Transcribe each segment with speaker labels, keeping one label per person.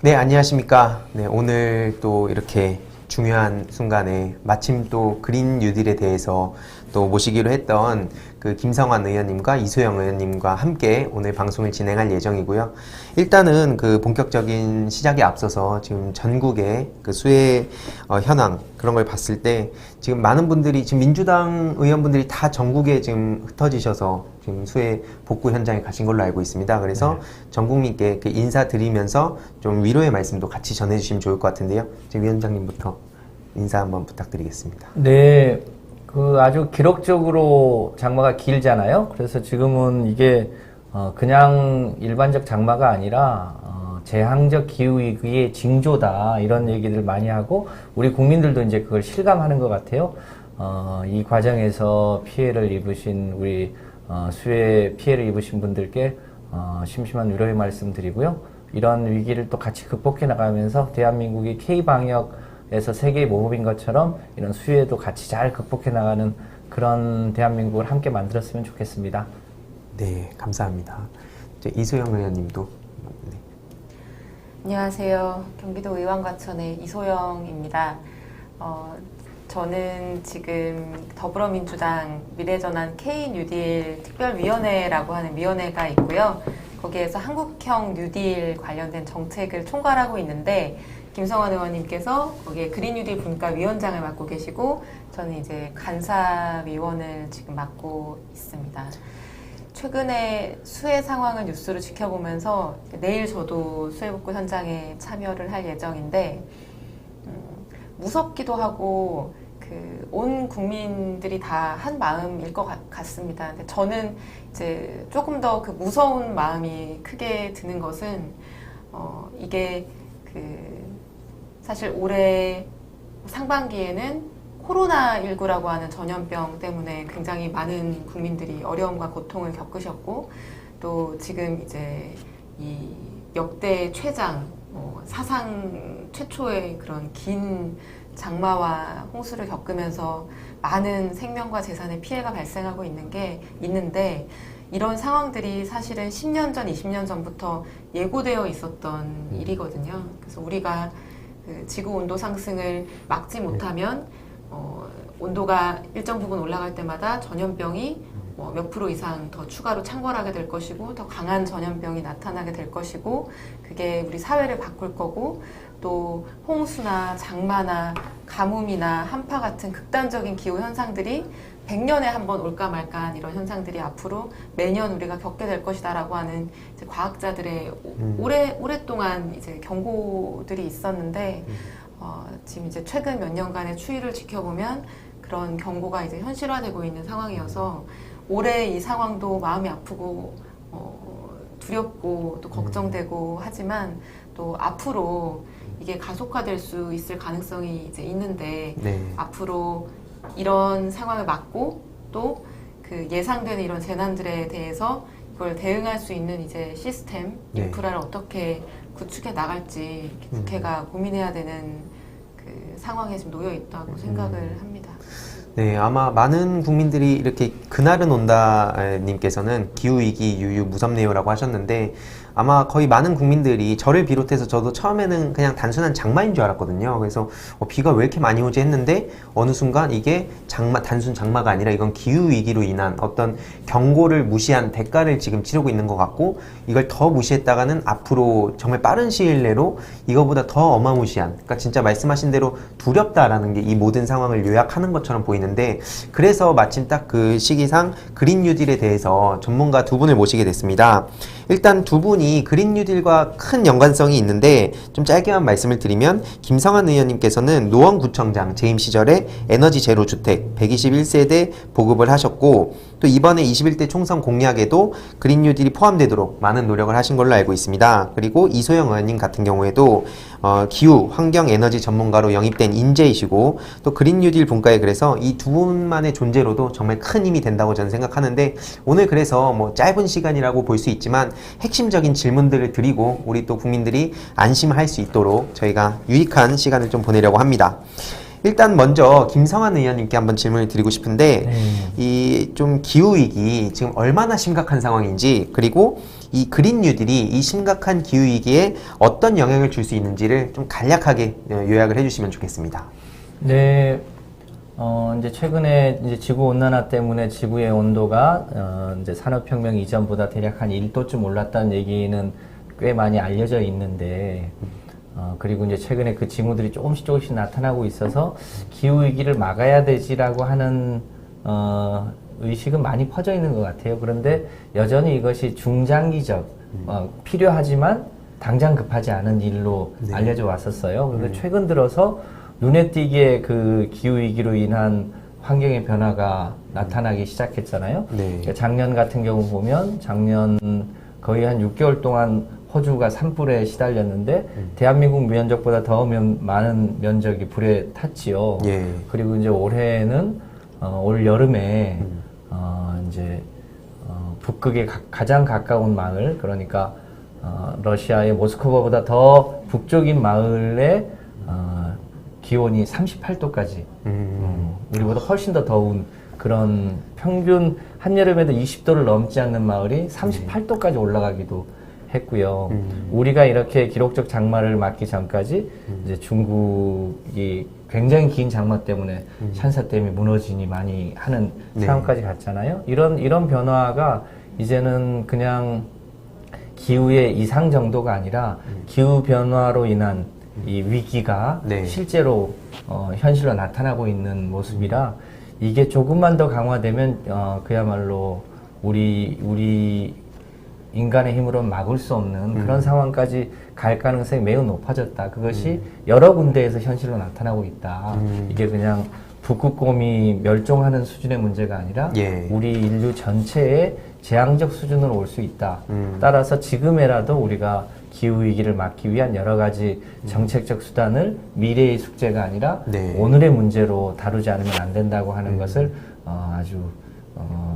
Speaker 1: 네, 안녕하십니까. 네, 오늘 또 이렇게 중요한 순간에 마침 또 그린 뉴딜에 대해서 또 모시기로 했던 그 김성환 의원님과 이소영 의원님과 함께 오늘 방송을 진행할 예정이고요. 일단은 그 본격적인 시작에 앞서서 지금 전국의 그 수해 현황 그런 걸 봤을 때 지금 많은 분들이 지금 민주당 의원분들이 다 전국에 지금 흩어지셔서 지금 수해 복구 현장에 가신 걸로 알고 있습니다. 그래서 전 국민께 그 인사드리면서 좀 위로의 말씀도 같이 전해주시면 좋을 것 같은데요. 지금 위원장님부터 인사 한번 부탁드리겠습니다.
Speaker 2: 네, 그 아주 기록적으로 장마가 길잖아요. 그래서 지금은 이게 그냥 일반적 장마가 아니라 재앙적 기후위기의 징조다 이런 얘기들 많이 하고 우리 국민들도 이제 그걸 실감하는 것 같아요. 이 과정에서 피해를 입으신 우리 수해 피해를 입으신 분들께 심심한 위로의 말씀 드리고요. 이런 위기를 또 같이 극복해 나가면서 대한민국이 K방역에서 세계의 모범인 것처럼 이런 수해도 같이 잘 극복해 나가는 그런 대한민국을 함께 만들었으면 좋겠습니다.
Speaker 1: 네, 감사합니다. 이제 이소영 의원님도. 네.
Speaker 3: 안녕하세요. 경기도 의왕과천의 이소영입니다. 저는 지금 더불어민주당 미래전환 K뉴딜 특별위원회라고 하는 위원회가 있고요. 거기에서 한국형 뉴딜 관련된 정책을 총괄하고 있는데 김성환 의원님께서 거기에 그린뉴딜 분과위원장을 맡고 계시고 저는 이제 간사위원을 지금 맡고 있습니다. 최근에 수해 상황을 뉴스로 지켜보면서 내일 저도 수해복구 현장에 참여를 할 예정인데 무섭기도 하고 온 국민들이 다 한 마음일 것 같습니다. 근데 저는 이제 조금 더 그 무서운 마음이 크게 드는 것은 이게 사실 올해 상반기에는 코로나19라고 하는 전염병 때문에 굉장히 많은 국민들이 어려움과 고통을 겪으셨고 또 지금 이제 이 역대 최장 사상 최초의 그런 긴 장마와 홍수를 겪으면서 많은 생명과 재산의 피해가 발생하고 있는데 이런 상황들이 사실은 10년 전, 20년 전부터 예고되어 있었던 일이거든요. 그래서 우리가 그 지구 온도 상승을 막지 못하면 온도가 일정 부분 올라갈 때마다 전염병이 몇 프로 이상 더 추가로 창궐하게 될 것이고 더 강한 전염병이 나타나게 될 것이고 그게 우리 사회를 바꿀 거고 또 홍수나 장마나 가뭄이나 한파 같은 극단적인 기후 현상들이 100년에 한 번 올까 말까한 이런 현상들이 앞으로 매년 우리가 겪게 될 것이다라고 하는 이제 과학자들의 오랫동안 이제 경고들이 있었는데 지금 이제 최근 몇 년간의 추이를 지켜보면 그런 경고가 이제 현실화되고 있는 상황이어서 올해 이 상황도 마음이 아프고 두렵고 또 걱정되고 하지만 또 앞으로 이게 가속화될 수 있을 가능성이 이제 있는데
Speaker 1: 네.
Speaker 3: 앞으로 이런 상황을 막고 또 그 예상되는 이런 재난들에 대해서 그걸 대응할 수 있는 이제 시스템, 인프라를 어떻게 구축해 나갈지 국회가 고민해야 되는 그 상황에 지금 놓여 있다고 생각을 합니다.
Speaker 1: 네, 아마 많은 국민들이 이렇게 그날은 온다 님께서는 기후위기 유유 무섭네요라고 하셨는데 아마 거의 많은 국민들이 저를 비롯해서 저도 처음에는 그냥 단순한 장마인 줄 알았거든요. 그래서 비가 왜 이렇게 많이 오지 했는데 어느 순간 이게 단순 장마가 아니라 이건 기후위기로 인한 어떤 경고를 무시한 대가를 지금 치르고 있는 것 같고 이걸 더 무시했다가는 앞으로 정말 빠른 시일 내로 이거보다 더 어마무시한 그러니까 진짜 말씀하신 대로 두렵다라는 게 이 모든 상황을 요약하는 것처럼 보이는데 그래서 마침 딱 그 시기상 그린 뉴딜에 대해서 전문가 두 분을 모시게 됐습니다. 일단 두 분이 그린 뉴딜과 큰 연관성이 있는데 좀 짧게만 말씀을 드리면 김성환 의원님께서는 노원구청장 재임 시절에 에너지 제로 주택 121세대 보급을 하셨고 또 이번에 21대 총선 공약에도 그린 뉴딜이 포함되도록 많은 노력을 하신 걸로 알고 있습니다. 그리고 이소영 의원님 같은 경우에도 기후, 환경, 에너지 전문가로 영입된 인재이시고 또 그린 뉴딜 분과에 그래서 이 두 분만의 존재로도 정말 큰 힘이 된다고 저는 생각하는데 오늘 그래서 뭐 짧은 시간이라고 볼 수 있지만 핵심적인 질문들을 드리고 우리 또 국민들이 안심할 수 있도록 저희가 유익한 시간을 좀 보내려고 합니다. 일단 먼저 김성환 의원님께 한번 질문을 드리고 싶은데 이 좀 기후위기 지금 얼마나 심각한 상황인지 그리고 이 그린 뉴딜이 이 심각한 기후 위기에 어떤 영향을 줄 수 있는지를 좀 간략하게 요약을 해주시면 좋겠습니다.
Speaker 2: 네, 이제 최근에 이제 지구 온난화 때문에 지구의 온도가 이제 산업혁명 이전보다 대략 한 1도쯤 올랐다는 얘기는 꽤 많이 알려져 있는데, 그리고 이제 최근에 그 징후들이 조금씩 나타나고 있어서 기후 위기를 막아야 되지라고 하는 의식은 많이 퍼져 있는 것 같아요. 그런데 여전히 이것이 중장기적, 필요하지만 당장 급하지 않은 일로
Speaker 1: 네.
Speaker 2: 알려져 왔었어요. 그런데 최근 들어서 눈에 띄게 그 기후 위기로 인한 환경의 변화가 나타나기 시작했잖아요.
Speaker 1: 네.
Speaker 2: 그러니까 작년 같은 경우 보면 작년 거의 한 6개월 동안 호주가 산불에 시달렸는데 대한민국 면적보다 더 많은 면적이 불에 탔지요.
Speaker 1: 예.
Speaker 2: 그리고 이제 올해는 올 여름에 이제 북극에 가장 가까운 마을, 그러니까 러시아의 모스크바보다 더 북쪽인 마을에 기온이 38도까지 우리보다 훨씬 더 더운 그런 평균 한여름에도 20도를 넘지 않는 마을이 38도까지 올라가기도 했고요. 우리가 이렇게 기록적 장마를 맞기 전까지 이제 중국이 굉장히 긴 장마 때문에 샨사댐이 무너지니 많이 하는
Speaker 1: 네.
Speaker 2: 상황까지 갔잖아요. 이런 변화가 이제는 그냥 기후의 이상 정도가 아니라 기후 변화로 인한 이 위기가
Speaker 1: 네.
Speaker 2: 실제로 현실로 나타나고 있는 모습이라 이게 조금만 더 강화되면 그야말로 우리 인간의 힘으로는 막을 수 없는 그런 상황까지 갈 가능성이 매우 높아졌다. 그것이 여러 군데에서 현실로 나타나고 있다. 이게 그냥 북극곰이 멸종하는 수준의 문제가 아니라
Speaker 1: 예.
Speaker 2: 우리 인류 전체의 재앙적 수준으로 올 수 있다. 따라서 지금에라도 우리가 기후위기를 막기 위한 여러 가지 정책적 수단을 미래의 숙제가 아니라
Speaker 1: 네.
Speaker 2: 오늘의 문제로 다루지 않으면 안 된다고 하는 것을 아주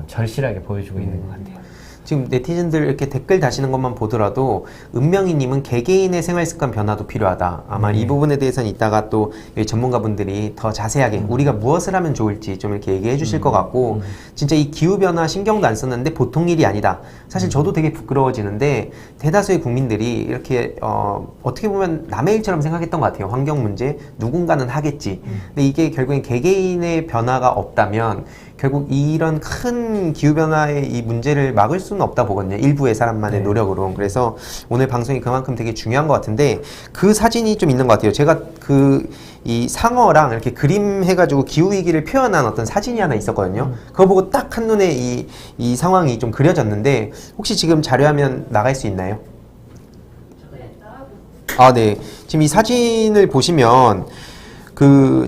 Speaker 2: 절실하게 보여주고 있는 것 같아요.
Speaker 1: 지금 네티즌들 이렇게 댓글 다시는 것만 보더라도 은명이님은 개개인의 생활 습관 변화도 필요하다. 아마 이 부분에 대해서는 이따가 또 여기 전문가분들이 더 자세하게 우리가 무엇을 하면 좋을지 좀 이렇게 얘기해 주실 것 같고 진짜 이 기후변화 신경도 안 썼는데 보통 일이 아니다. 사실 저도 되게 부끄러워지는데 대다수의 국민들이 이렇게 어떻게 보면 남의 일처럼 생각했던 것 같아요. 환경 문제 누군가는 하겠지. 근데 이게 결국엔 개개인의 변화가 없다면 결국 이런 큰 기후변화의 이 문제를 막을 수는 없다 보거든요. 일부의 사람만의
Speaker 2: 네.
Speaker 1: 노력으로. 그래서 오늘 방송이 그만큼 되게 중요한 것 같은데 그 사진이 좀 있는 것 같아요. 제가 이 상어랑 이렇게 그림 해가지고 기후위기를 표현한 어떤 사진이 하나 있었거든요. 그거 보고 딱 한눈에 이 상황이 좀 그려졌는데 혹시 지금 자료화면 나갈 수 있나요? 아, 네. 지금 이 사진을 보시면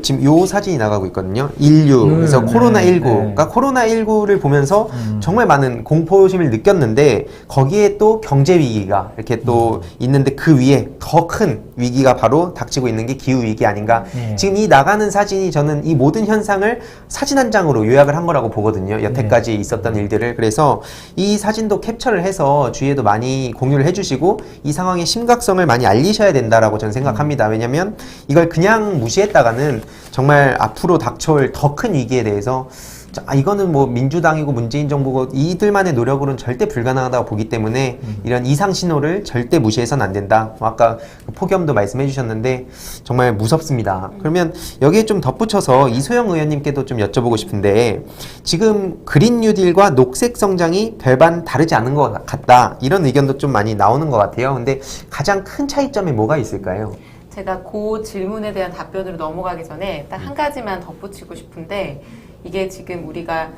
Speaker 1: 지금 요 사진이 나가고 있거든요. 인류, 그래서 코로나19.
Speaker 2: 네.
Speaker 1: 그러니까 코로나19를 보면서 정말 많은 공포심을 느꼈는데 거기에 또 경제 위기가 이렇게 또 있는데 그 위에 더 큰 위기가 바로 닥치고 있는 게 기후 위기 아닌가.
Speaker 2: 네.
Speaker 1: 지금 이 나가는 사진이 저는 이 모든 현상을 사진 한 장으로 요약을 한 거라고 보거든요. 여태까지 있었던 일들을. 그래서 이 사진도 캡처를 해서 주위에도 많이 공유를 해주시고 이 상황의 심각성을 많이 알리셔야 된다라고 저는 생각합니다. 왜냐면 이걸 그냥 무시했다가는 정말 앞으로 닥쳐올 더 큰 위기에 대해서 이거는 뭐 민주당이고 문재인 정부고 이들만의 노력으로는 절대 불가능하다고 보기 때문에 이런 이상 신호를 절대 무시해서는 안 된다. 아까 그 폭염도 말씀해 주셨는데 정말 무섭습니다. 그러면 여기에 좀 덧붙여서 이소영 의원님께도 좀 여쭤보고 싶은데 지금 그린 뉴딜과 녹색 성장이 별반 다르지 않은 것 같다. 이런 의견도 좀 많이 나오는 것 같아요. 근데 가장 큰 차이점이 뭐가 있을까요?
Speaker 3: 제가 그 질문에 대한 답변으로 넘어가기 전에 딱 한 가지만 덧붙이고 싶은데 이게 지금 우리가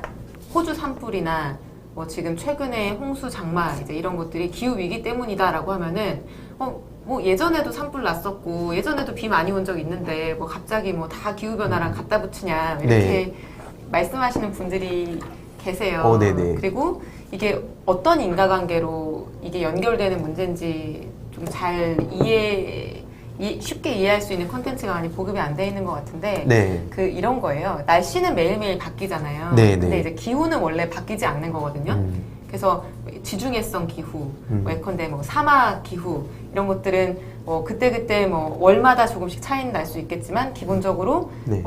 Speaker 3: 호주 산불이나 뭐 지금 최근에 홍수 장마 이제 이런 것들이 기후 위기 때문이다라고 하면은 뭐 예전에도 산불 났었고 예전에도 비 많이 온 적 있는데 뭐 갑자기 뭐 다 기후 변화랑 갖다 붙이냐 이렇게
Speaker 1: 네.
Speaker 3: 말씀하시는 분들이 계세요.
Speaker 1: 네네.
Speaker 3: 그리고 이게 어떤 인과관계로 이게 연결되는 문제인지 좀 잘 쉽게 이해할 수 있는 콘텐츠가 많이 보급이 안 돼 있는 것 같은데
Speaker 1: 네.
Speaker 3: 이런 거예요. 날씨는 매일매일 바뀌잖아요.
Speaker 1: 네,
Speaker 3: 근데
Speaker 1: 네.
Speaker 3: 이제 기후는 원래 바뀌지 않는 거거든요. 그래서 지중해성 기후, 예컨대 뭐 사막 기후 이런 것들은 그때그때 뭐 월마다 조금씩 차이는 날 수 있겠지만 기본적으로
Speaker 1: 네.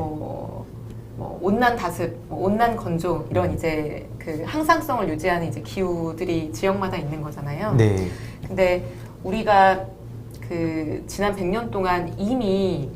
Speaker 3: 뭐 온난 다습, 뭐 온난 건조 이런 이제 그 항상성을 유지하는 이제 기후들이 지역마다 있는 거잖아요.
Speaker 1: 네.
Speaker 3: 근데 우리가 그 지난 100년 동안 이미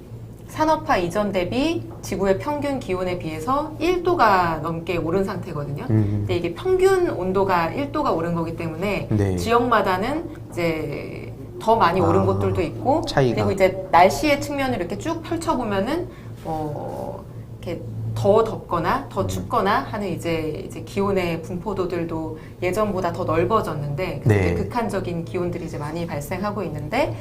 Speaker 3: 산업화 이전 대비 지구의 평균 기온에 비해서 1도가 넘게 오른 상태거든요. 근데 이게 평균 온도가 1도가 오른 거기 때문에
Speaker 1: 네.
Speaker 3: 지역마다는 이제 더 많이 오른 곳들도 있고
Speaker 1: 차이가.
Speaker 3: 그리고 이제 날씨의 측면을 이렇게 쭉 펼쳐보면은 이렇게 더 덥거나 더 춥거나 하는 이제 기온의 분포도들도 예전보다 더 넓어졌는데
Speaker 1: 네.
Speaker 3: 되게 극한적인 기온들이 이제 많이 발생하고 있는데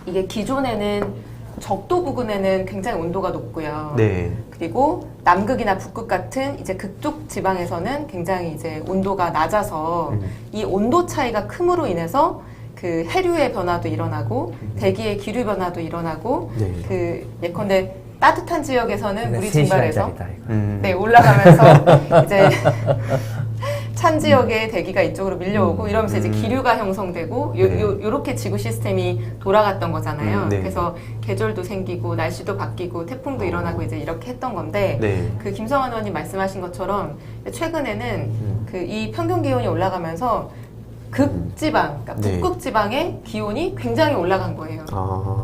Speaker 3: 이게 기존에는 적도 부근에는 굉장히 온도가 높고요.
Speaker 1: 네.
Speaker 3: 그리고 남극이나 북극 같은 이제 극쪽 지방에서는 굉장히 이제 온도가 낮아서 이 온도 차이가 큼으로 인해서 그 해류의 변화도 일어나고 대기의 기류 변화도 일어나고
Speaker 1: 네.
Speaker 3: 그 예컨대 따뜻한 지역에서는 물이 증발해서 네,
Speaker 1: 음.
Speaker 3: 올라가면서 이제 찬 지역의 대기가 이쪽으로 밀려오고 이러면서 이제 기류가 형성되고 요렇게 지구 시스템이 돌아갔던 거잖아요.
Speaker 1: 네.
Speaker 3: 그래서 계절도 생기고 날씨도 바뀌고 태풍도 일어나고 이제 이렇게 했던 건데
Speaker 1: 네.
Speaker 3: 그 김성환 의원님 말씀하신 것처럼 최근에는 그 이 평균 기온이 올라가면서 극지방, 그러니까
Speaker 1: 네.
Speaker 3: 북극 지방의 기온이 굉장히 올라간 거예요.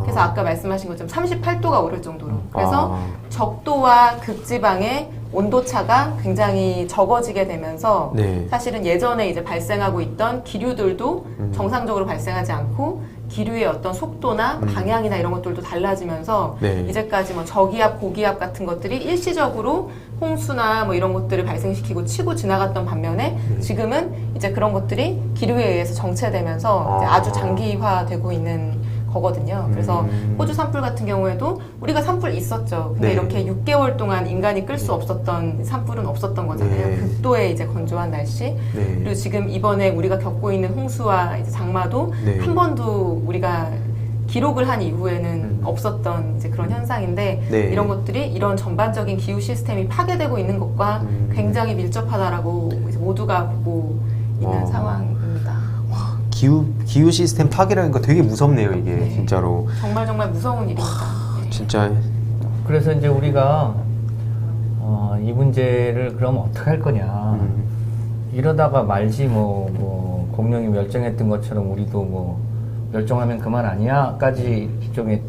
Speaker 3: 그래서 아까 말씀하신 것처럼 38도가 오를 정도로. 그래서 적도와 극지방의 온도차가 굉장히 적어지게 되면서
Speaker 1: 네.
Speaker 3: 사실은 예전에 이제 발생하고 있던 기류들도 정상적으로 발생하지 않고 기류의 어떤 속도나 방향이나 이런 것들도 달라지면서
Speaker 1: 네.
Speaker 3: 이제까지 뭐 저기압, 고기압 같은 것들이 일시적으로 홍수나 뭐 이런 것들을 발생시키고 치고 지나갔던 반면에 지금은 이제 그런 것들이 기류에 의해서 정체되면서 이제 아주 장기화되고 있는 거거든요. 그래서 호주 산불 같은 경우에도 우리가 산불 있었죠. 근데
Speaker 1: 네.
Speaker 3: 이렇게 6개월 동안 인간이 끌 수 없었던 산불은 없었던 거잖아요.
Speaker 1: 네.
Speaker 3: 극도의 이제 건조한 날씨.
Speaker 1: 네.
Speaker 3: 그리고 지금 이번에 우리가 겪고 있는 홍수와 이제 장마도
Speaker 1: 네.
Speaker 3: 한 번도 우리가 기록을 한 이후에는 없었던 이제 그런 현상인데
Speaker 1: 네.
Speaker 3: 이런 것들이 이런 전반적인 기후 시스템이 파괴되고 있는 것과 굉장히 밀접하다라고 이제 모두가 보고 있는 상황입니다.
Speaker 1: 기후 시스템 파괴라는 거 되게 무섭네요, 이게
Speaker 3: 네.
Speaker 1: 진짜로.
Speaker 3: 정말 무서운 일입니다. 네.
Speaker 1: 진짜.
Speaker 2: 그래서 이제 우리가 이 문제를 그럼 어떻게 할 거냐. 이러다가 말지 뭐 공룡이 멸종했던 것처럼 우리도 뭐 멸종하면 그만 아니야까지 일종의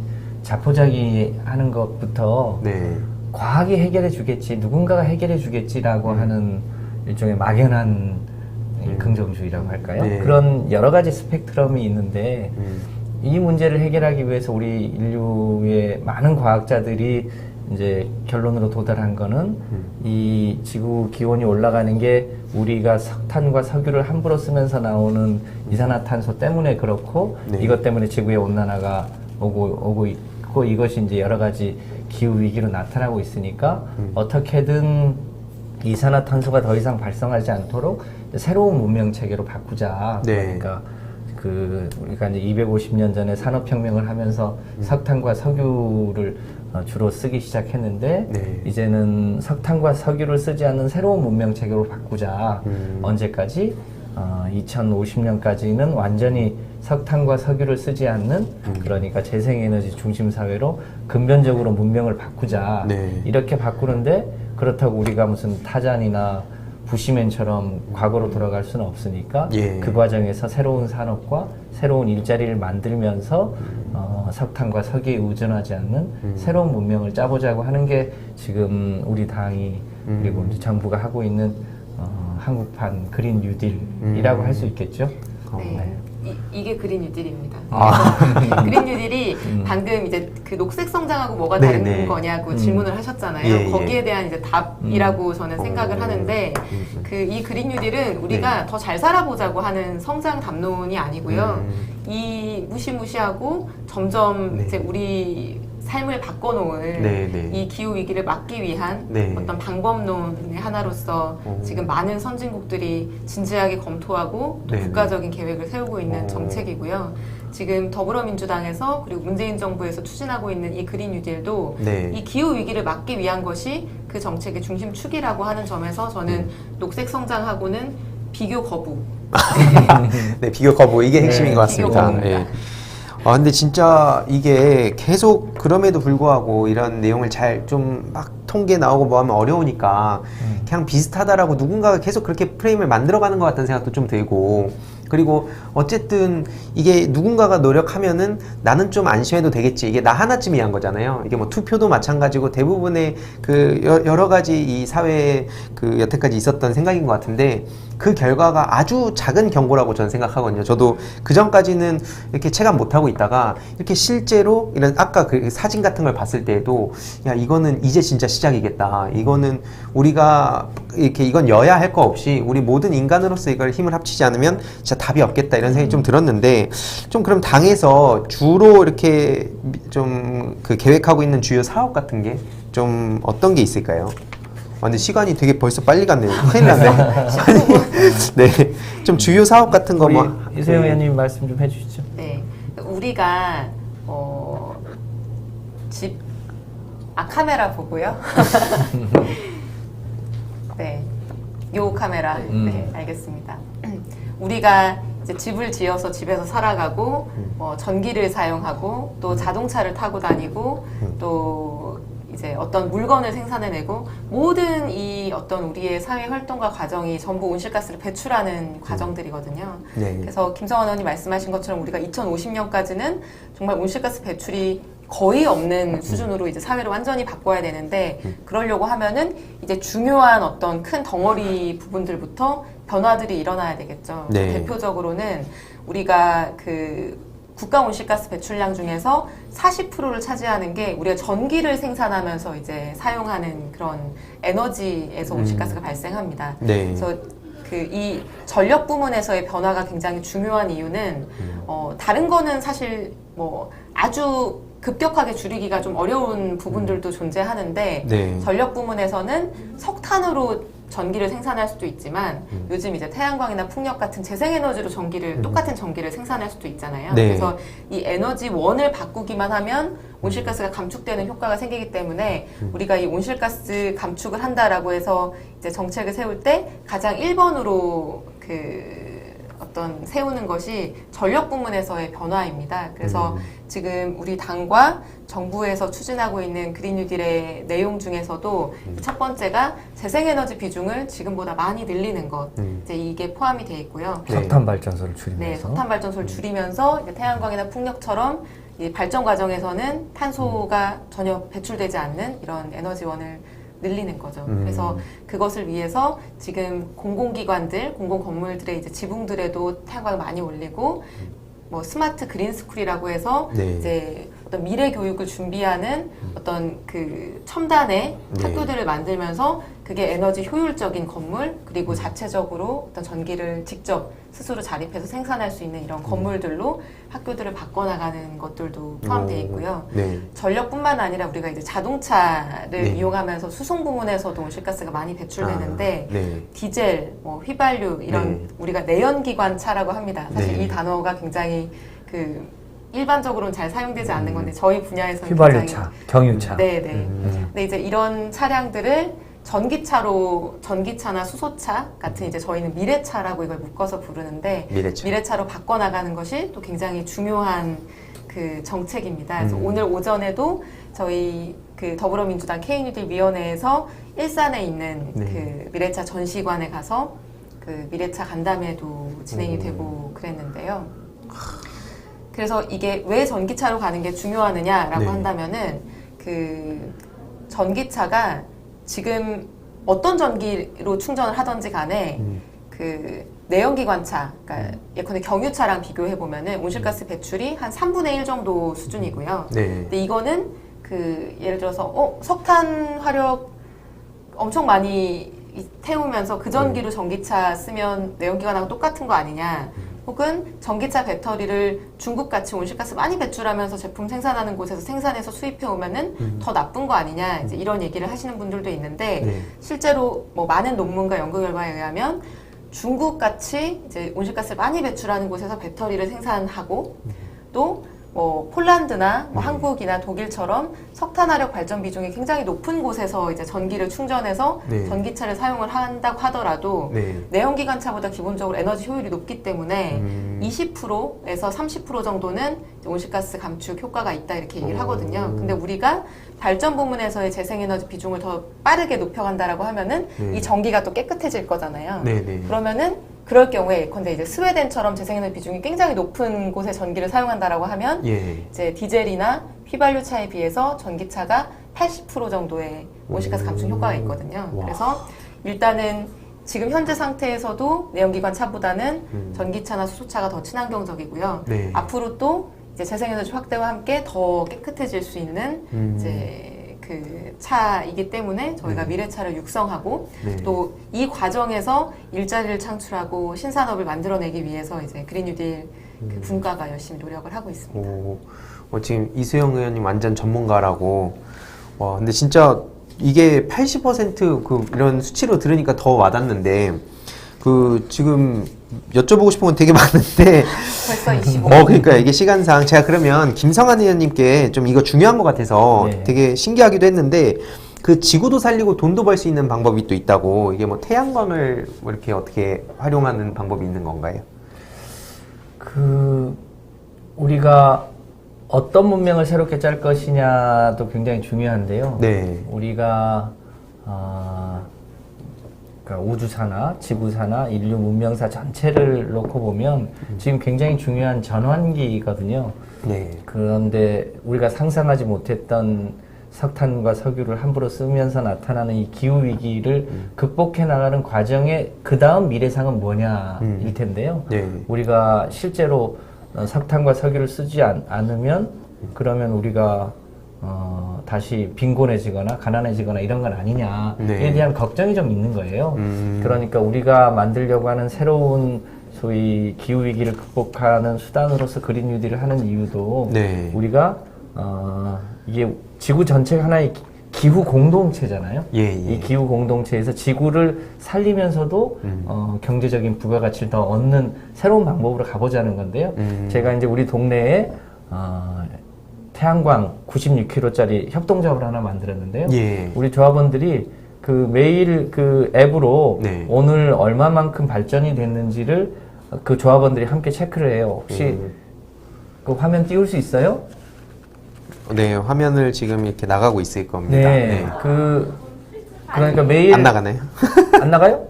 Speaker 2: 자포자기 하는 것부터
Speaker 1: 네.
Speaker 2: 과학이 해결해 주겠지, 누군가가 해결해 주겠지라고 하는 일종의 막연한 긍정주의라고 할까요?
Speaker 1: 네.
Speaker 2: 그런 여러 가지 스펙트럼이 있는데 이 문제를 해결하기 위해서 우리 인류의 많은 과학자들이 이제 결론으로 도달한 거는 이 지구 기온이 올라가는 게 우리가 석탄과 석유를 함부로 쓰면서 나오는 이산화탄소 때문에 그렇고
Speaker 1: 네.
Speaker 2: 이것 때문에 지구의 온난화가 오고 있고 이것이 이제 여러 가지 기후 위기로 나타나고 있으니까 어떻게든 이산화탄소가 더 이상 발생하지 않도록 새로운 문명 체계로 바꾸자.
Speaker 1: 네.
Speaker 2: 그러니까 우리가 이제 250년 전에 산업혁명을 하면서 석탄과 석유를 주로 쓰기 시작했는데
Speaker 1: 네.
Speaker 2: 이제는 석탄과 석유를 쓰지 않는 새로운 문명 체계로 바꾸자. 언제까지? 2050년까지는 완전히 석탄과 석유를 쓰지 않는 그러니까 재생에너지 중심 사회로 근본적으로 문명을 바꾸자.
Speaker 1: 네.
Speaker 2: 이렇게 바꾸는데 그렇다고 우리가 무슨 타잔이나 부시맨처럼 과거로 돌아갈 수는 없으니까
Speaker 1: 예.
Speaker 2: 그 과정에서 새로운 산업과 새로운 일자리를 만들면서 석탄과 석유에 의존하지 않는 새로운 문명을 짜보자고 하는 게 지금 우리 당이 그리고 이제 정부가 하고 있는 한국판 그린 뉴딜이라고 할 수 있겠죠.
Speaker 3: 네. 이게 그린 뉴딜입니다.
Speaker 1: 아.
Speaker 3: 그린 뉴딜이 방금 이제 그 녹색 성장하고 뭐가
Speaker 1: 네,
Speaker 3: 다른
Speaker 1: 네.
Speaker 3: 거냐고 질문을 하셨잖아요.
Speaker 1: 예, 예.
Speaker 3: 거기에 대한 이제 답이라고 저는 생각을 하는데 이 그린 뉴딜은 우리가 더 잘 살아보자고 하는 성장 담론이 아니고요. 이 무시무시하고 점점
Speaker 1: 네.
Speaker 3: 이제 우리 삶을 바꿔놓을
Speaker 1: 네, 네.
Speaker 3: 이 기후 위기를 막기 위한
Speaker 1: 네.
Speaker 3: 어떤 방법론의 하나로서 지금 많은 선진국들이 진지하게 검토하고 또
Speaker 1: 네,
Speaker 3: 국가적인 계획을 세우고 있는 정책이고요. 지금 더불어민주당에서 그리고 문재인 정부에서 추진하고 있는 이 그린 뉴딜도
Speaker 1: 네.
Speaker 3: 이 기후 위기를 막기 위한 것이 그 정책의 중심축이라고 하는 점에서 저는 녹색 성장하고는 비교 거부.
Speaker 1: 네, 비교 거부 이게 핵심인
Speaker 2: 네,
Speaker 1: 것
Speaker 3: 비교
Speaker 1: 같습니다.
Speaker 3: 거부입니다.
Speaker 1: 예. 근데 진짜 이게 계속 그럼에도 불구하고 이런 내용을 잘 좀 막 통계 나오고 뭐 하면 어려우니까 그냥 비슷하다라고 누군가가 계속 그렇게 프레임을 만들어가는 것 같다는 생각도 좀 들고, 그리고 어쨌든 이게 누군가가 노력하면은 나는 좀 안심해도 되겠지, 이게 나 하나쯤 위한 거잖아요. 이게 뭐 투표도 마찬가지고 대부분의 그 여러 가지 이 사회에 그 여태까지 있었던 생각인 것 같은데, 그 결과가 아주 작은 경고라고 저는 생각하거든요. 저도 그 전까지는 이렇게 체감 못하고 있다가 이렇게 실제로 이런 아까 그 사진 같은 걸 봤을 때에도 야, 이거는 이제 진짜 시작이겠다. 이거는 우리가 이렇게 이건 여야 할 거 없이 우리 모든 인간으로서 이걸 힘을 합치지 않으면 진짜 답이 없겠다, 이런 생각이 좀 들었는데, 좀 그럼 당에서 주로 이렇게 좀 그 계획하고 있는 주요 사업 같은 게 좀 어떤 게 있을까요? 근데 시간이 되게 벌써 빨리 갔네요. 큰일 났네. 네, 좀 주요 사업 같은 거
Speaker 2: 우리
Speaker 1: 뭐.
Speaker 2: 이세영 의원님 말씀 좀 해주시죠.
Speaker 3: 네, 우리가 카메라 보고요. 네, 요 카메라. 네, 알겠습니다. 우리가 이제 집을 지어서 집에서 살아가고, 전기를 사용하고, 또 자동차를 타고 다니고, 또 이제 어떤 물건을 생산해내고, 모든 이 어떤 우리의 사회 활동과 과정이 전부 온실가스를 배출하는 과정들이거든요.
Speaker 1: 네.
Speaker 3: 그래서 김성환 의원이 말씀하신 것처럼 우리가 2050년까지는 정말 온실가스 배출이 거의 없는 수준으로 이제 사회를 완전히 바꿔야 되는데, 그러려고 하면은 이제 중요한 어떤 큰 덩어리 부분들부터 변화들이 일어나야 되겠죠.
Speaker 1: 네.
Speaker 3: 대표적으로는 우리가 그 국가 온실가스 배출량 중에서 40%를 차지하는 게 우리가 전기를 생산하면서 이제 사용하는 그런 에너지에서 온실가스가 발생합니다.
Speaker 1: 네.
Speaker 3: 그래서 그 이 전력 부문에서의 변화가 굉장히 중요한 이유는 다른 거는 사실 뭐 아주 급격하게 줄이기가 좀 어려운 부분들도 존재하는데,
Speaker 1: 네.
Speaker 3: 전력 부문에서는 석탄으로 전기를 생산할 수도 있지만 요즘 이제 태양광이나 풍력 같은 재생에너지로 똑같은 전기를 생산할 수도 있잖아요.
Speaker 1: 네.
Speaker 3: 그래서 이 에너지원을 바꾸기만 하면 온실가스가 감축되는 효과가 생기기 때문에 우리가 이 온실가스 감축을 한다라고 해서 이제 정책을 세울 때 가장 1번으로 어떤 세우는 것이 전력 부문에서의 변화입니다. 그래서 지금 우리 당과 정부에서 추진하고 있는 그린 뉴딜의 내용 중에서도 첫 번째가 재생에너지 비중을 지금보다 많이 늘리는 것, 이제 이게 포함이 돼 있고요.
Speaker 1: 네.
Speaker 2: 석탄 발전소를
Speaker 3: 네,
Speaker 2: 줄이면서.
Speaker 3: 석탄 발전소를 줄이면서 이제 태양광이나 풍력처럼 이 발전 과정에서는 탄소가 전혀 배출되지 않는 이런 에너지원을 늘리는 거죠. 그래서 그것을 위해서 지금 공공기관들, 공공건물들의 이제 지붕들에도 태양광을 많이 올리고, 뭐 스마트 그린 스쿨이라고 해서
Speaker 1: 네.
Speaker 3: 이제 어떤 미래 교육을 준비하는 어떤 그 첨단의
Speaker 1: 네.
Speaker 3: 학교들을 만들면서 그게 에너지 효율적인 건물, 그리고 자체적으로 어떤 전기를 직접 스스로 자립해서 생산할 수 있는 이런 건물들로 학교들을 바꿔나가는 것들도 포함되어 있고요.
Speaker 1: 네.
Speaker 3: 전력뿐만 아니라 우리가 이제 자동차를
Speaker 1: 네.
Speaker 3: 이용하면서 수송 부문에서도 온실가스가 많이 배출되는데,
Speaker 1: 네.
Speaker 3: 디젤, 뭐 휘발유 이런
Speaker 1: 네.
Speaker 3: 우리가 내연기관 차라고 합니다. 사실
Speaker 1: 네.
Speaker 3: 이 단어가 굉장히 그 일반적으로는 잘 사용되지 않는 건데 저희 분야에서는
Speaker 2: 휘발유차, 경유차.
Speaker 3: 네네. 근데 이제 이런 차량들을 전기차나 수소차 같은 이제 저희는 미래차라고 이걸 묶어서 부르는데, 미래차로 바꿔나가는 것이 또 굉장히 중요한 그 정책입니다. 그래서 오늘 오전에도 저희 그 더불어민주당 K뉴딜 위원회에서 일산에 있는
Speaker 1: 네.
Speaker 3: 그 미래차 전시관에 가서 그 미래차 간담회도 진행이 되고 그랬는데요. 그래서 이게 왜 전기차로 가는 게 중요하느냐라고
Speaker 1: 네.
Speaker 3: 한다면은 그 전기차가 지금 어떤 전기로 충전을 하든지 간에 그 내연기관차, 그러니까 예컨대 경유차랑 비교해 보면은 온실가스 배출이 한 3분의 1 정도 수준이고요.
Speaker 1: 네.
Speaker 3: 근데 이거는 그 예를 들어서 석탄 화력 엄청 많이 태우면서 그 전기로 전기차 쓰면 내연기관하고 똑같은 거 아니냐? 혹은 전기차 배터리를 중국같이 온실가스 많이 배출하면서 제품 생산하는 곳에서 생산해서 수입해 오면은 더 나쁜 거 아니냐, 이제 이런 얘기를 하시는 분들도 있는데,
Speaker 1: 네.
Speaker 3: 실제로 뭐 많은 논문과 연구 결과에 의하면 중국같이 이제 온실가스를 많이 배출하는 곳에서 배터리를 생산하고 또 뭐 폴란드나 뭐 한국이나 독일처럼 석탄화력 발전 비중이 굉장히 높은 곳에서 이제 전기를 충전해서
Speaker 1: 네.
Speaker 3: 전기차를 사용을 한다고 하더라도
Speaker 1: 네.
Speaker 3: 내연기관차보다 기본적으로 에너지 효율이 높기 때문에 20%에서 30% 정도는 이제 온실가스 감축 효과가 있다 이렇게 얘기를 하거든요. 근데 우리가 발전 부문에서의 재생에너지 비중을 더 빠르게 높여간다라고 하면은
Speaker 1: 네.
Speaker 3: 이 전기가 또 깨끗해질 거잖아요.
Speaker 1: 네, 네.
Speaker 3: 그러면은 그럴 경우에 예컨대 이제 스웨덴처럼 재생에너지 비중이 굉장히 높은 곳에 전기를 사용한다라고 하면
Speaker 1: 예.
Speaker 3: 이제 디젤이나 휘발유차에 비해서 전기차가 80% 정도의 온실가스 감축 효과가 있거든요.
Speaker 1: 와.
Speaker 3: 그래서 일단은 지금 현재 상태에서도 내연기관 차보다는 전기차나 수소차가 더 친환경적이고요.
Speaker 1: 네.
Speaker 3: 앞으로 또 이제 재생에너지 확대와 함께 더 깨끗해질 수 있는 이제 그 차이기 때문에 저희가 미래차를 육성하고
Speaker 1: 네.
Speaker 3: 또 이 과정에서 일자리를 창출하고 신산업을 만들어내기 위해서 이제 그린 뉴딜 그 분과가 열심히 노력을 하고 있습니다.
Speaker 1: 지금 이수영 의원님 완전 전문가라고. 와, 근데 진짜 이게 80% 이런 수치로 들으니까 더 와닿는데, 지금 여쭤보고 싶은 건 되게 많은데.
Speaker 3: 벌써 25.
Speaker 1: 그러니까 이게 시간상. 제가 그러면 김성환 의원님께 좀 이거 중요한 것 같아서
Speaker 2: 네.
Speaker 1: 되게 신기하기도 했는데, 지구도 살리고 돈도 벌 수 있는 방법이 또 있다고. 이게 뭐 태양광을 뭐 이렇게 어떻게 활용하는 방법이 있는 건가요?
Speaker 2: 우리가 어떤 문명을 새롭게 짤 것이냐도 굉장히 중요한데요.
Speaker 1: 네.
Speaker 2: 우리가 그러니까 우주사나 지구사나 인류 문명사 전체를 놓고 보면 지금 굉장히 중요한 전환기거든요.
Speaker 1: 네.
Speaker 2: 그런데 우리가 상상하지 못했던 석탄과 석유를 함부로 쓰면서 나타나는 이 기후 위기를 극복해 나가는 과정에 그 다음 미래상은 뭐냐일 텐데요.
Speaker 1: 네.
Speaker 2: 우리가 실제로 석탄과 석유를 쓰지 않으면 그러면 우리가 다시 빈곤해지거나 가난해지거나 이런 건 아니냐에
Speaker 1: 네.
Speaker 2: 대한 걱정이 좀 있는 거예요. 그러니까 우리가 만들려고 하는 새로운 소위 기후 위기를 극복하는 수단으로서 그린 뉴딜을 하는 이유도
Speaker 1: 네.
Speaker 2: 우리가 이게 지구 전체가 하나의 기후 공동체잖아요.
Speaker 1: 예.
Speaker 2: 이 기후 공동체에서 지구를 살리면서도 경제적인 부가가치를 더 얻는 새로운 방법으로 가보자는 건데요. 제가 이제 우리 동네에 태양광 96kW짜리 협동조합을 하나 만들었는데요.
Speaker 1: 예.
Speaker 2: 우리 조합원들이 매일 앱으로
Speaker 1: 네.
Speaker 2: 오늘 얼마만큼 발전이 됐는지를 그 조합원들이 함께 체크를 해요. 혹시 그 화면 띄울 수 있어요?
Speaker 1: 네, 화면을 지금 이렇게 나가고 있을 겁니다.
Speaker 2: 네. 그러니까 매일
Speaker 1: 안 나가나요?
Speaker 2: 안 나가요?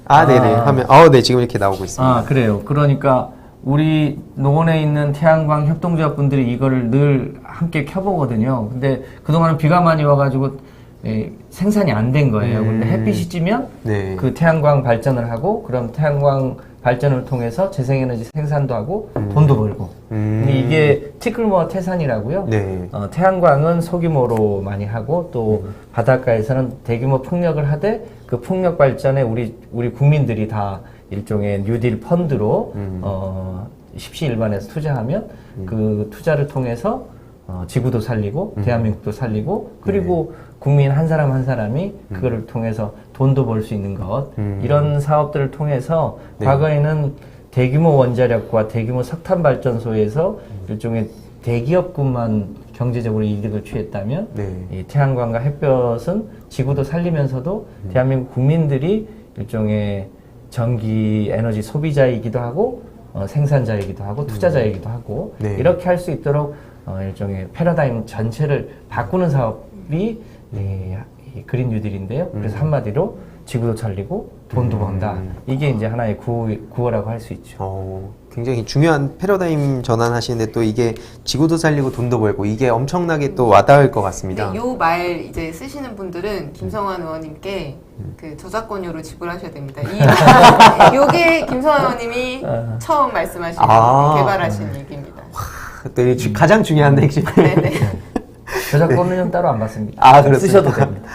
Speaker 1: 네네. 화면. 네, 지금 이렇게 나오고 있습니다.
Speaker 2: 그래요. 그러니까 우리 농원에 있는 태양광 협동조합 분들이 이거를 늘 함께 켜보거든요. 근데 그동안은 비가 많이 와가지고 생산이 안 된 거예요. 근데 햇빛이 찌면
Speaker 1: 네.
Speaker 2: 그 태양광 발전을 하고 그럼 태양광 발전을 통해서 재생에너지 생산도 하고 돈도 벌고. 근데 이게 티끌모아 태산이라고요.
Speaker 1: 네.
Speaker 2: 태양광은 소규모로 많이 하고 또 바닷가에서는 대규모 풍력을 하되 그 풍력 발전에 우리 국민들이 다 일종의 뉴딜 펀드로 십시일반에서 투자하면 그 투자를 통해서 지구도 살리고 대한민국도 살리고 그리고 국민 한 사람 한 사람이 그거를 통해서 돈도 벌 수 있는 것 이런 사업들을 통해서
Speaker 1: 네.
Speaker 2: 과거에는 대규모 원자력과 대규모 석탄 발전소에서 일종의 대기업군만 경제적으로 이득을 취했다면
Speaker 1: 네.
Speaker 2: 이 태양광과 햇볕은 지구도 살리면서도 대한민국 국민들이 일종의 전기 에너지 소비자이기도 하고 생산자이기도 하고 투자자이기도 하고
Speaker 1: 네.
Speaker 2: 이렇게 할 수 있도록 일종의 패러다임 전체를 바꾸는 사업이 이 그린 뉴딜인데요. 그래서 한마디로 지구도 살리고 돈도 번다. 이게 이제 하나의 구호라고 할 수 있죠.
Speaker 1: 굉장히 중요한 패러다임 전환하시는데 또 이게 지구도 살리고 돈도 벌고 이게 엄청나게 또 와닿을 것 같습니다.
Speaker 3: 요 말 이제 쓰시는 분들은 김성환 의원님께 그 저작권료로 지불하셔야 됩니다. 요게 김성환 의원님이 처음 말씀하신 개발하신 얘기입니다.
Speaker 1: 또 가장 중요한 핵심.
Speaker 3: 네네.
Speaker 2: 저작권료는 따로 안 받습니다.
Speaker 1: 그렇습니까?
Speaker 2: 쓰셔도 됩니다.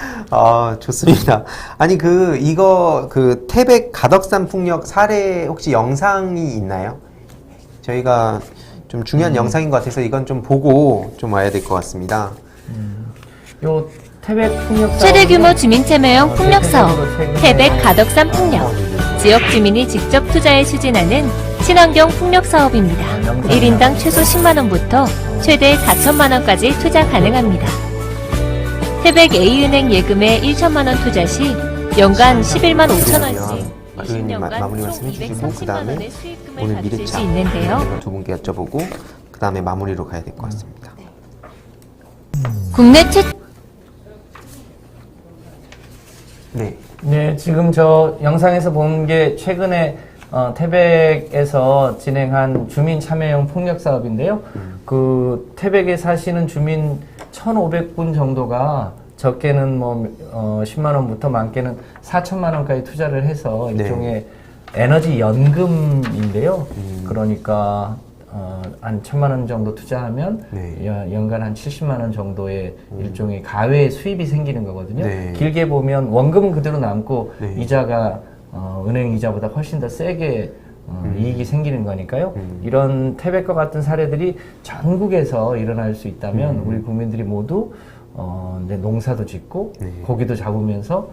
Speaker 1: 좋습니다. 아니 이거 태백 가덕산 풍력 사례 혹시 영상이 있나요? 저희가 좀 중요한 영상인 것 같아서 이건 좀 보고 좀 와야 될 것 같습니다.
Speaker 2: 요 태백 풍력 사업
Speaker 4: 최대 규모 주민 참여형 풍력 사업 태백 가덕산 풍력 지역 주민이 직접 투자해 추진하는 친환경 풍력 사업입니다. 1인당 최소 10만원부터 최대 4천만원까지 투자 가능합니다. 태백 A은행 예금에 1천만원 투자 시 연간 11만 5천원씩
Speaker 1: 의원님 마무리 말씀 해주시고 그 다음에
Speaker 4: 수익금을
Speaker 1: 오늘
Speaker 4: 받을
Speaker 1: 미래차
Speaker 4: 수 있는데요.
Speaker 1: 두 분께 여쭤보고 그 다음에 마무리로 가야 될 것 같습니다.
Speaker 4: 국내 최
Speaker 1: 네.
Speaker 2: 네, 지금 저 영상에서 본 게 최근에 태백에서 진행한 주민 참여형 폭력 사업인데요. 그 태백에 사시는 주민 1,500분 정도가 적게는 뭐 10만 원부터 많게는 4천만 원까지 투자를 해서
Speaker 1: 네.
Speaker 2: 일종의 에너지 연금인데요. 그러니까 한 1,000만 원 정도 투자하면
Speaker 1: 네.
Speaker 2: 연간 한 70만 원 정도의 일종의 가외 수입이 생기는 거거든요.
Speaker 1: 네.
Speaker 2: 길게 보면 원금은 그대로 남고
Speaker 1: 네.
Speaker 2: 이자가 은행 이자보다 훨씬 더 세게 이익이 생기는 거니까요. 이런 태백과 같은 사례들이 전국에서 일어날 수 있다면 우리 국민들이 모두 이제 농사도 짓고
Speaker 1: 네.
Speaker 2: 고기도 잡으면서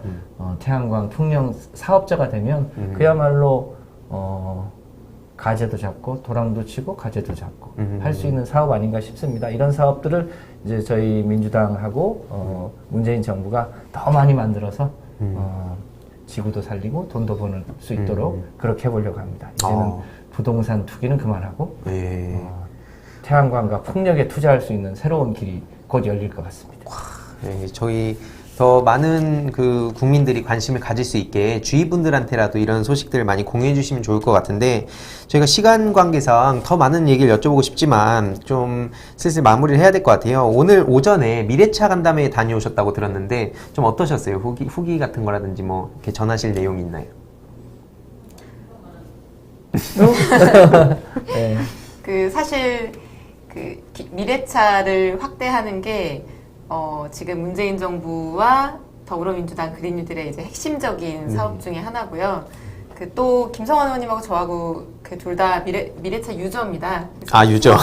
Speaker 2: 태양광 풍력 사업자가 되면 그야말로 가재도 잡고 도랑도 치고 가재도 잡고 할 수 있는 사업 아닌가 싶습니다. 이런 사업들을 이제 저희 민주당하고 문재인 정부가 더 많이 만들어서 지구도 살리고 돈도 버는 수 있도록 그렇게 해보려고 합니다. 이제는 부동산 투기는 그만하고
Speaker 1: 예.
Speaker 2: 태양광과 풍력에 투자할 수 있는 새로운 길이 곧 열릴 것 같습니다.
Speaker 1: 네, 저희 더 많은 그 국민들이 관심을 가질 수 있게 주위 분들한테라도 이런 소식들을 많이 공유해 주시면 좋을 것 같은데 저희가 시간 관계상 더 많은 얘기를 여쭤보고 싶지만 좀 슬슬 마무리를 해야 될 것 같아요. 오늘 오전에 미래차 간담회에 다녀오셨다고 들었는데 좀 어떠셨어요? 후기 같은 거라든지 뭐 이렇게 전하실 내용이 있나요?
Speaker 2: 네.
Speaker 3: 그 사실 그 미래차를 확대하는 게 지금 문재인 정부와 더불어민주당 그린뉴딜의 이제 핵심적인 사업 중에 하나고요. 그 또 김성환 의원님하고 저하고 그 둘 다 미래차 유저입니다.
Speaker 1: 아, 유저.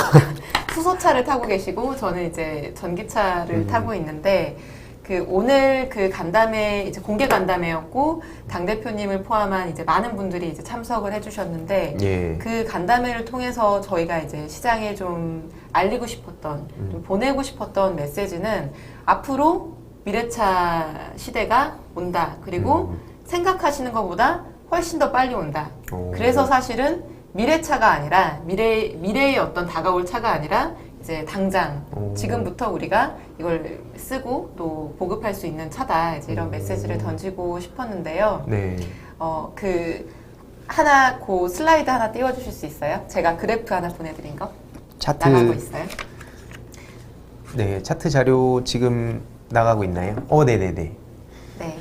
Speaker 3: 수소차를 타고 계시고 저는 이제 전기차를 타고 있는데 그 오늘 그 간담회 이제 공개 간담회였고 당 대표님을 포함한 이제 많은 분들이 이제 참석을 해주셨는데
Speaker 1: 예.
Speaker 3: 그 간담회를 통해서 저희가 이제 시장에 좀 알리고 싶었던 좀 보내고 싶었던 메시지는 앞으로 미래차 시대가 온다. 그리고 생각하시는 것보다 훨씬 더 빨리 온다.
Speaker 1: 오.
Speaker 3: 그래서 사실은 미래차가 아니라 미래의 어떤 다가올 차가 아니라 이제 당장
Speaker 1: 오.
Speaker 3: 지금부터 우리가 이걸 쓰고 또 보급할 수 있는 차다. 이제 이런 메시지를 던지고 싶었는데요.
Speaker 1: 네.
Speaker 3: 그 하나 그 슬라이드 하나 띄워주실 수 있어요? 제가 그래프 하나 보내드린 거
Speaker 1: 차트.
Speaker 3: 나가고 있어요.
Speaker 1: 네, 차트 자료 지금 나가고 있나요? 네네네.
Speaker 3: 네.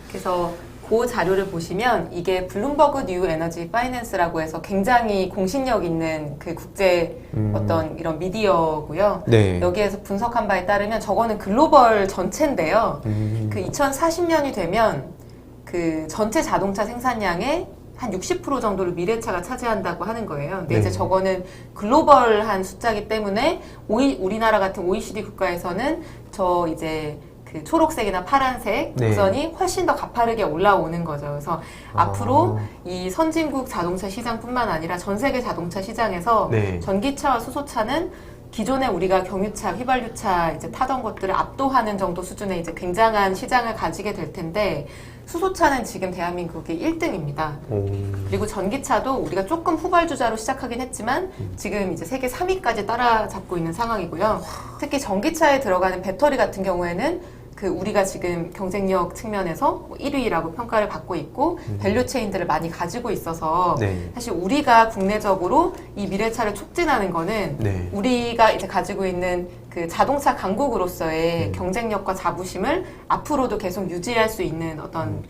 Speaker 3: 그래서 그 자료를 보시면 이게 블룸버그 뉴 에너지 파이낸스라고 해서 굉장히 공신력 있는 그 국제 어떤 이런 미디어고요.
Speaker 1: 네.
Speaker 3: 여기에서 분석한 바에 따르면 저거는 글로벌 전체인데요. 그 2040년이 되면 그 전체 자동차 생산량의 한 60% 정도를 미래차가 차지한다고 하는 거예요. 근데
Speaker 1: 네.
Speaker 3: 이제 저거는 글로벌한 숫자이기 때문에 우리나라 같은 OECD 국가에서는 저 이제 그 초록색이나 파란색
Speaker 1: 네.
Speaker 3: 곡선이 훨씬 더 가파르게 올라오는 거죠. 그래서 앞으로 이 선진국 자동차 시장뿐만 아니라 전 세계 자동차 시장에서
Speaker 1: 네.
Speaker 3: 전기차와 수소차는 기존에 우리가 경유차, 휘발유차 이제 타던 것들을 압도하는 정도 수준의 이제 굉장한 시장을 가지게 될 텐데 수소차는 지금 대한민국이 1등입니다. 그리고 전기차도 우리가 조금 후발주자로 시작하긴 했지만 지금 이제 세계 3위까지 따라잡고 있는 상황이고요. 특히 전기차에 들어가는 배터리 같은 경우에는 그 우리가 지금 경쟁력 측면에서 1위라고 평가를 받고 있고 밸류체인들을 많이 가지고 있어서
Speaker 1: 네.
Speaker 3: 사실 우리가 국내적으로 이 미래차를 촉진하는 거는
Speaker 1: 네.
Speaker 3: 우리가 이제 가지고 있는 그 자동차 강국으로서의 경쟁력과 자부심을 앞으로도 계속 유지할 수 있는 어떤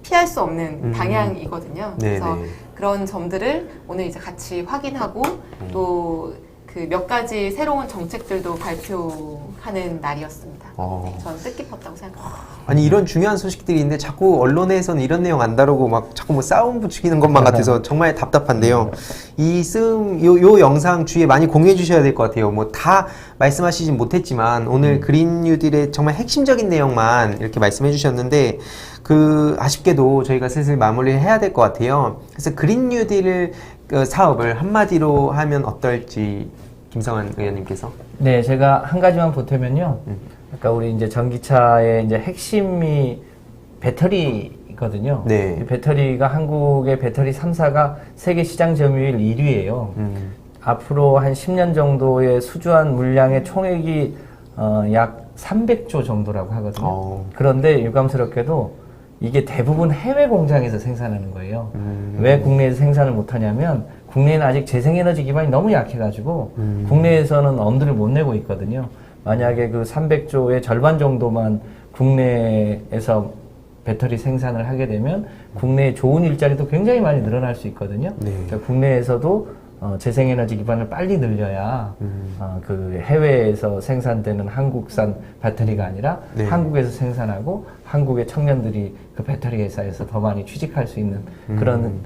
Speaker 3: 피할 수 없는 방향이거든요. 그래서
Speaker 1: 네네.
Speaker 3: 그런 점들을 오늘 이제 같이 확인하고 또 그 몇 가지 새로운 정책들도 발표하는 날이었습니다. 네, 저는 뜻깊었다고 생각합니다.
Speaker 1: 아니 이런 중요한 소식들이 있는데 자꾸 언론에서는 이런 내용 안 다루고 막 자꾸 뭐 싸움 부추기는 것만 같아서 정말 답답한데요. 요 영상 주위에 많이 공유해 주셔야 될 것 같아요. 뭐 다 말씀하시진 못했지만 오늘 그린 뉴딜의 정말 핵심적인 내용만 이렇게 말씀해 주셨는데 아쉽게도 저희가 슬슬 마무리를 해야 될 것 같아요. 그래서 그린 뉴딜 사업을 한마디로 하면 어떨지 김성환 의원님께서.
Speaker 2: 네, 제가 한 가지만 보태면요. 아까 우리 이제 전기차의 이제 핵심이 배터리거든요.
Speaker 1: 네.
Speaker 2: 이 배터리가 한국의 배터리 3사가 세계 시장 점유율 1위예요. 앞으로 한 10년 정도의 수주한 물량의 총액이 약 300조 정도라고 하거든요. 그런데 유감스럽게도 이게 대부분 해외 공장에서 생산하는 거예요. 왜 국내에서 생산을 못하냐면 국내에는 아직 재생에너지 기반이 너무 약해가지고 국내에서는 엄두를 못 내고 있거든요. 만약에 그 300조의 절반 정도만 국내에서 배터리 생산을 하게 되면 국내에 좋은 일자리도 굉장히 많이 늘어날 수 있거든요.
Speaker 1: 네.
Speaker 2: 그러니까 국내에서도 재생에너지 기반을 빨리 늘려야 그 해외에서 생산되는 한국산 배터리가 아니라
Speaker 1: 네.
Speaker 2: 한국에서 생산하고 한국의 청년들이 그 배터리 회사에서 더 많이 취직할 수 있는 그런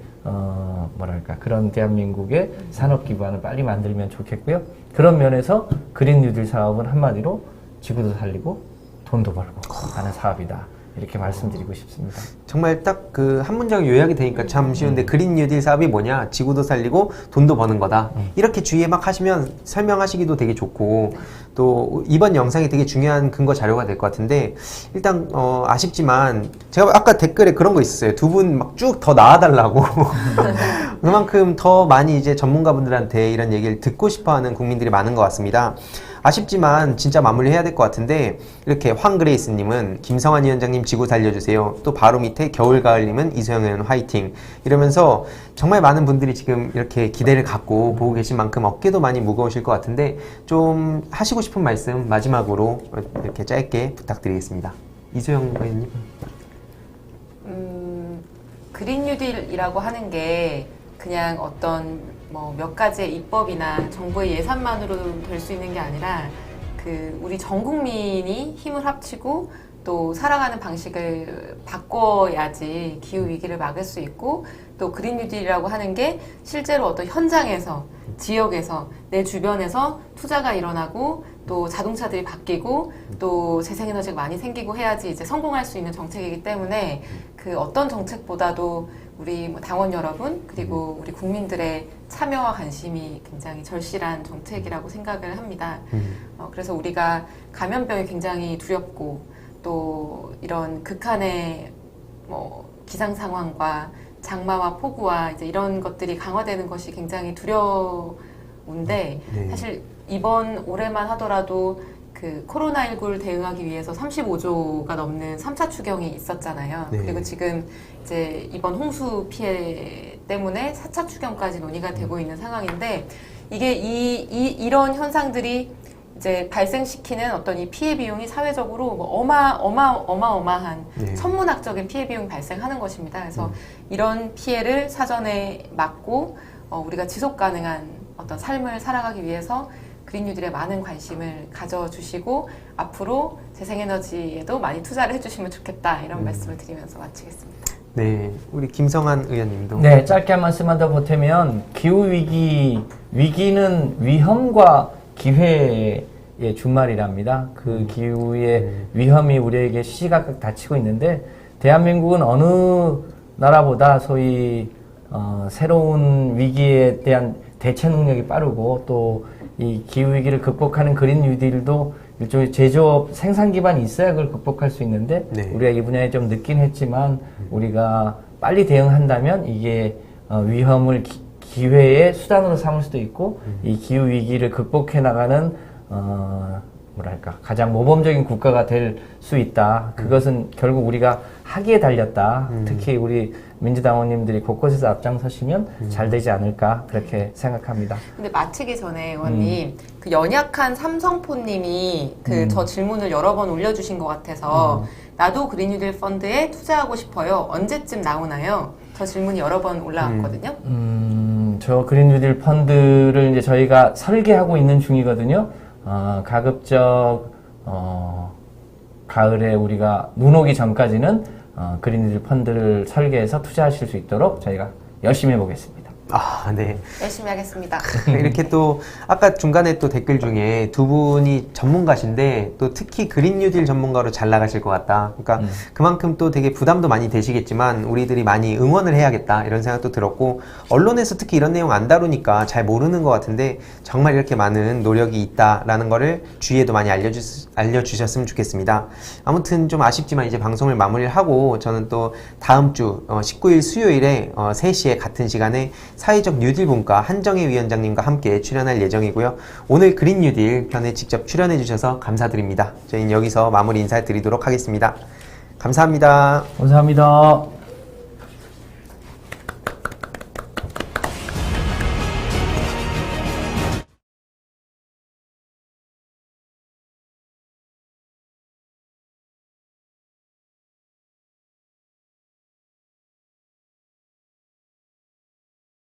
Speaker 2: 뭐랄까 그런 대한민국의 산업 기반을 빨리 만들면 좋겠고요. 그런 면에서 그린 뉴딜 사업은 한마디로 지구도 살리고 돈도 벌고 하는 사업이다. 이렇게 말씀드리고 싶습니다.
Speaker 1: 정말 딱 그 한 문장 요약이 되니까 참 쉬운데 그린 뉴딜 사업이 뭐냐? 지구도 살리고 돈도 버는 거다. 이렇게 주위에 막 하시면 설명하시기도 되게 좋고 또 이번 영상이 되게 중요한 근거 자료가 될 것 같은데 일단 아쉽지만 제가 아까 댓글에 그런 거 있었어요. 두 분 막 쭉 더 나와달라고 그만큼 더 많이 이제 전문가분들한테 이런 얘기를 듣고 싶어하는 국민들이 많은 것 같습니다. 아쉽지만 진짜 마무리해야 될 것 같은데 이렇게 황그레이스님은 김성환 위원장님 지구 살려주세요. 또 바로 밑에 겨울가을님은 이소영 의원 화이팅 이러면서 정말 많은 분들이 지금 이렇게 기대를 갖고 보고 계신 만큼 어깨도 많이 무거우실 것 같은데 좀 하시고 싶은 말씀 마지막으로 이렇게 짧게 부탁드리겠습니다. 이소영 의원님.
Speaker 3: 그린 뉴딜이라고 하는 게 그냥 어떤 뭐 몇 가지의 입법이나 정부의 예산만으로 될 수 있는 게 아니라 그 우리 전 국민이 힘을 합치고 또 살아가는 방식을 바꿔야지 기후 위기를 막을 수 있고 또 그린 뉴딜이라고 하는 게 실제로 어떤 현장에서 지역에서 내 주변에서 투자가 일어나고 또 자동차들이 바뀌고 또 재생에너지가 많이 생기고 해야지 이제 성공할 수 있는 정책이기 때문에 그 어떤 정책보다도 우리 뭐 당원 여러분 그리고 우리 국민들의 참여와 관심이 굉장히 절실한 정책이라고 생각을 합니다. 그래서 우리가 감염병이 굉장히 두렵고 또 이런 극한의 뭐 기상 상황과 장마와 폭우와 이제 이런 것들이 강화되는 것이 굉장히 두려운데
Speaker 1: 네.
Speaker 3: 사실 이번 올해만 하더라도 그 코로나19를 대응하기 위해서 35조가 넘는 3차 추경이 있었잖아요.
Speaker 1: 네.
Speaker 3: 그리고 지금 이제 이번 홍수 피해 때문에 4차 추경까지 논의가 되고 있는 상황인데 이게 이런 현상들이 이제 발생시키는 어떤 이 피해 비용이 사회적으로 뭐 어마어마한
Speaker 1: 네.
Speaker 3: 천문학적인 피해 비용이 발생하는 것입니다. 그래서 이런 피해를 사전에 막고 우리가 지속 가능한 어떤 삶을 살아가기 위해서 그린 뉴딜에 많은 관심을 가져주시고 앞으로 재생에너지에도 많이 투자를 해주시면 좋겠다 이런 말씀을 드리면서 마치겠습니다.
Speaker 1: 네, 우리 김성환 의원님도.
Speaker 2: 네, 짧게 한 말씀만 더 보태면 기후 위기는 위험과 기회의 준말이랍니다. 그 기후의 위험이 우리에게 시시각각 닥치고 있는데 대한민국은 어느 나라보다 소위 새로운 위기에 대한 대처 능력이 빠르고 또 이 기후 위기를 극복하는 그린 뉴딜도 일종의 제조업 생산 기반이 있어야 그걸 극복할 수 있는데
Speaker 1: 네.
Speaker 2: 우리가 이 분야에 좀 늦긴 했지만 우리가 빨리 대응한다면 이게 위험을 기회의 수단으로 삼을 수도 있고 이 기후 위기를 극복해 나가는 뭐랄까 가장 모범적인 국가가 될 수 있다. 그것은 결국 우리가 하기에 달렸다. 특히 우리 민주당원님들이 곳곳에서 앞장서시면 잘 되지 않을까 그렇게 생각합니다.
Speaker 3: 근데 마치기 전에 의원님 그 연약한 삼성포님이 그 저 질문을 여러 번 올려주신 것 같아서 나도 그린 뉴딜 펀드에 투자하고 싶어요. 언제쯤 나오나요? 저 질문이 여러 번 올라왔거든요.
Speaker 2: 저 그린 뉴딜 펀드를 이제 저희가 설계하고 있는 중이거든요. 가급적 가을에 우리가 눈 오기 전까지는 그린 뉴딜 펀드를 설계해서 투자하실 수 있도록 저희가 열심히 해보겠습니다.
Speaker 1: 아, 네.
Speaker 3: 열심히 하겠습니다.
Speaker 1: 이렇게 또 아까 중간에 또 댓글 중에 두 분이 전문가신데 또 특히 그린 뉴딜 전문가로 잘 나가실 것 같다. 그러니까 그만큼 또 되게 부담도 많이 되시겠지만 우리들이 많이 응원을 해야겠다 이런 생각도 들었고, 언론에서 특히 이런 내용 안 다루니까 잘 모르는 것 같은데 정말 이렇게 많은 노력이 있다라는 거를 주위에도 많이 알려주셨으면 좋겠습니다. 아무튼 좀 아쉽지만 이제 방송을 마무리를 하고 저는 또 다음 주 19일 수요일에 3시에 같은 시간에 사회적 뉴딜 분과 한정혜 위원장님과 함께 출연할 예정이고요. 오늘 그린 뉴딜 편에 직접 출연해 주셔서 감사드립니다. 저희는 여기서 마무리 인사드리도록 하겠습니다. 감사합니다.
Speaker 2: 감사합니다.